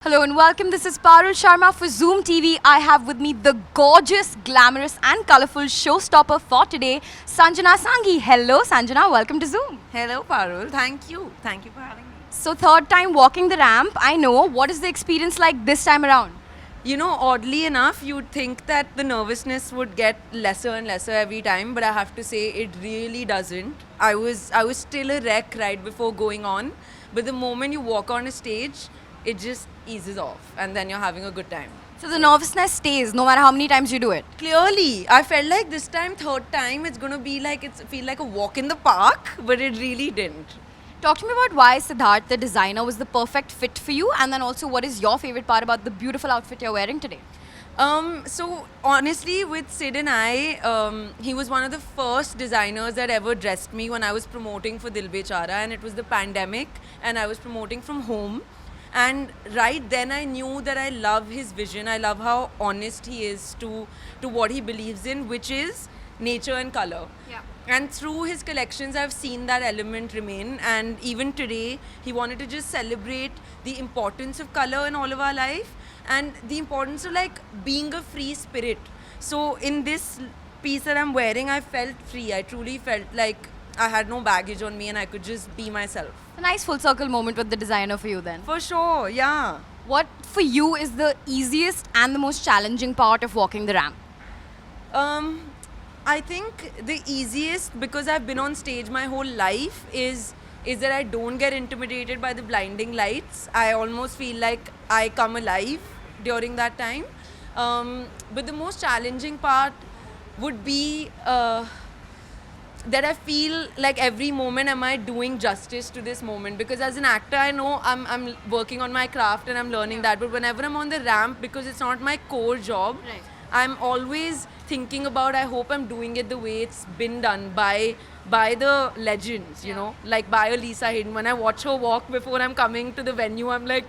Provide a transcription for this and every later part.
Hello and welcome. This is Parul Sharma for Zoom TV. I have with me the gorgeous, glamorous and colourful showstopper for today, Sanjana Sanghi. Hello Sanjana, welcome to Zoom. Hello, Parul. Thank you. Thank you for having me. So third time walking the ramp, I know. What is the experience like this time around? You know, oddly enough, you'd think that the nervousness would get lesser and lesser every time, but I have to say it really doesn't. I was still a wreck right before going on, but the moment you walk on a stage, it just eases off and then you're having a good time. So the nervousness stays no matter how many times you do it. Clearly, I felt like this time, third time, it's gonna be like feel like a walk in the park, but it really didn't. Talk to me about why Siddharth, the designer, was the perfect fit for you, and then also what is your favorite part about the beautiful outfit you're wearing today? So honestly, with Sid and I, he was one of the first designers that ever dressed me when I was promoting for Dil Bechara, and it was the pandemic, and I was promoting from home. And right then, I knew that I love his vision. I love how honest he is to what he believes in, which is nature and color. Yeah. And through his collections, I've seen that element remain. And even today, he wanted to just celebrate the importance of color in all of our life and the importance of like being a free spirit. So in this piece that I'm wearing, I felt free. I truly felt like I had no baggage on me and I could just be myself. A nice full circle moment with the designer for you then. For sure, yeah. What for you is the easiest and the most challenging part of walking the ramp? I think the easiest, because I've been on stage my whole life, is that I don't get intimidated by the blinding lights. I almost feel like I come alive during that time. But the most challenging part would be that I feel like every moment am I doing justice to this moment, because as an actor I know I'm working on my craft and I'm learning that, but whenever I'm on the ramp, because it's not my core job, Right. I'm always thinking about, I hope I'm doing it the way it's been done by the legends, you know, like by Lisa Hayden. When I watch her walk before I'm coming to the venue, I'm like,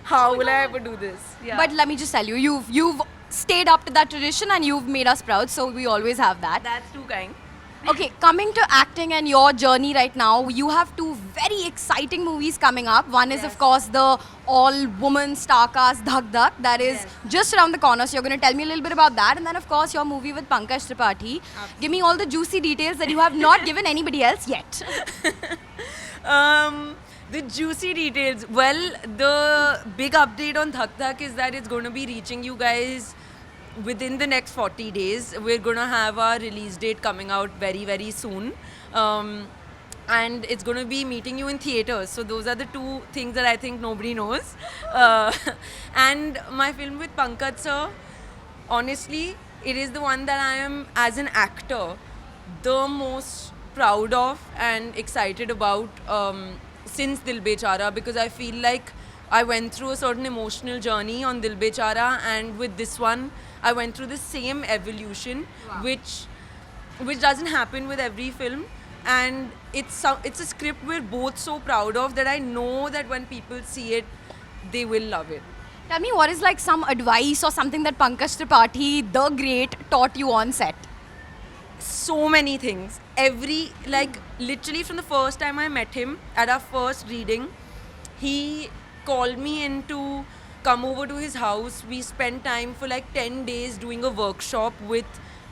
how will I ever do this? Yeah. But let me just tell you, you've stayed up to that tradition and you've made us proud, so we always have that. That's too kind. Okay, coming to acting and your journey right now, you have two very exciting movies coming up. One is, Yes. of course, the all-woman star cast Dhak Dhak. That is Yes. just around the corner. So you're going to tell me a little bit about that. And then, of course, your movie with Pankaj Tripathi. Give me all the juicy details that you have not given anybody else yet. The juicy details. Well, the big update on Dhak Dhak is that it's going to be reaching you guys within the next 40 days. We're going to have our release date coming out very, very soon. And it's going to be meeting you in theaters. So those are the two things that I think nobody knows. And my film with Pankaj sir, honestly, it is the one that I am, as an actor, the most proud of and excited about since Dil Bechara, because I feel like I went through a certain emotional journey on Dil Bechara, and with this one, I went through the same evolution, Wow. which doesn't happen with every film. And it's a script we're both so proud of that I know that when people see it, they will love it. Tell me, what is like some advice or something that Pankaj Tripathi, the great, taught you on set? So many things. Literally from the first time I met him at our first reading, he called me in to come over to his house. We spent time for like 10 days doing a workshop with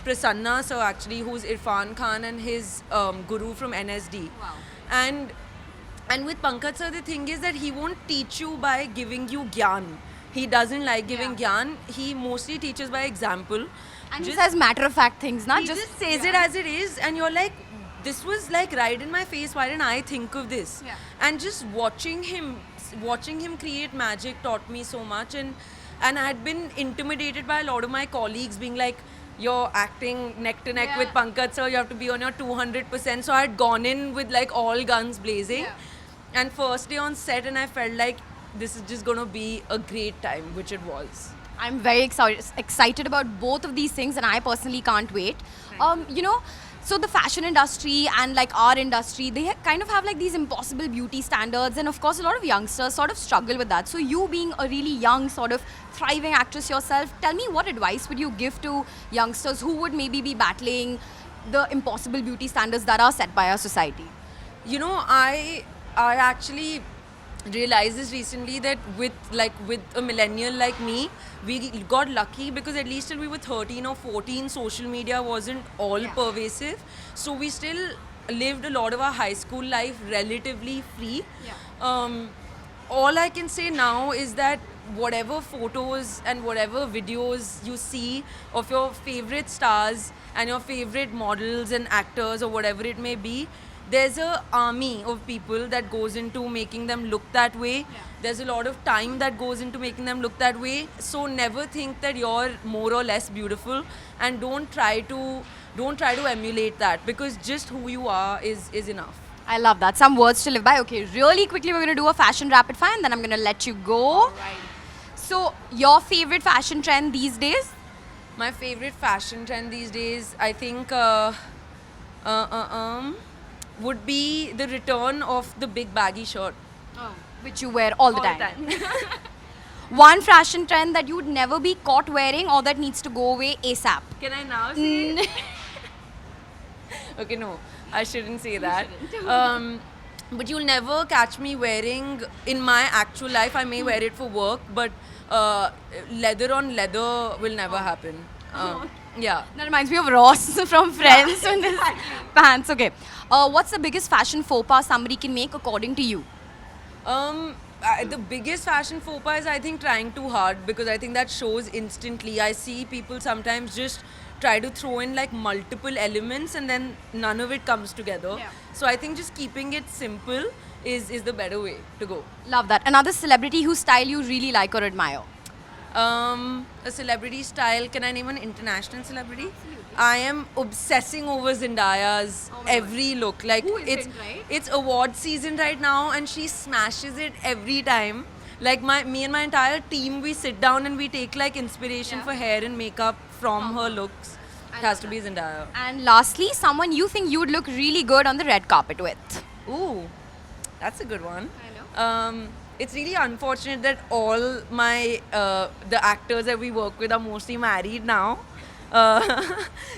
Prasanna, so actually, who's Irfan Khan and his guru from NSD. Wow. And with Pankaj sir, the thing is that he won't teach you by giving you gyan. He doesn't like giving gyan. He mostly teaches by example. And he says matter-of-fact things, not He just... just says it as it is, and you're like, this was like right in my face. Why didn't I think of this? Yeah. And just watching him create magic taught me so much. And I had been intimidated by a lot of my colleagues being like, you're acting neck to neck Yeah. with Pankaj sir, you have to be on your 200%. So I had gone in with like all guns blazing. Yeah. And first day on set, and I felt like this is just going to be a great time, which it was. I'm very excited about both of these things, and I personally can't wait. So the fashion industry and like our industry, they kind of have like these impossible beauty standards, and of course a lot of youngsters sort of struggle with that. So you being a really young sort of thriving actress yourself, tell me, what advice would you give to youngsters who would maybe be battling the impossible beauty standards that are set by our society? You know, I actually realized this recently that with a millennial like me, we got lucky because at least till we were 13 or 14, social media wasn't all pervasive. So we still lived a lot of our high school life relatively free. All I can say now is that whatever photos and whatever videos you see of your favorite stars and your favorite models and actors or whatever it may be, there's a army of people that goes into making them look that way. There's a lot of time that goes into making them look that way. So never think that you're more or less beautiful, and don't try to emulate that, because just who you are is enough. I love that. Some words to live by. Okay, really quickly, we're going to do a fashion rapid fire and then I'm going to let you go. So, your favorite fashion trend these days? My favorite fashion trend these days, I think, would be the return of the big baggy shirt. Which you wear all the time. One fashion trend that you would never be caught wearing or that needs to go away ASAP. Can I now say it? Okay, no, I shouldn't say that. But you'll never catch me wearing, in my actual life, I may wear it for work, but leather on leather will never happen. Yeah. That reminds me of Ross from Friends. With his pants. Okay. What's the biggest fashion faux pas somebody can make according to you? The biggest fashion faux pas is, I think, trying too hard, because I think that shows instantly. I see people sometimes just try to throw in like multiple elements and then none of it comes together. So I think just keeping it simple is the better way to go. Love that. Another celebrity whose style you really like or admire? A celebrity style. Can I name an international celebrity? I am obsessing over Zendaya's every look. Like, it's award season right now, and she smashes it every time. Like, me and my entire team, we sit down and we take like inspiration for hair and makeup from her looks. It has to be Zendaya. And lastly, someone you think you would look really good on the red carpet with? Ooh, that's a good one. I know. It's really unfortunate that all my the actors that we work with are mostly married now.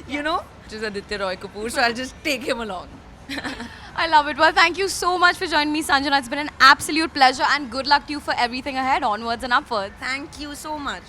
You know, which is Aditya Roy Kapoor. So I'll just take him along. I love it. Well, thank you so much for joining me, Sanjana. It's been an absolute pleasure, and good luck to you for everything ahead, onwards and upwards. Thank you so much.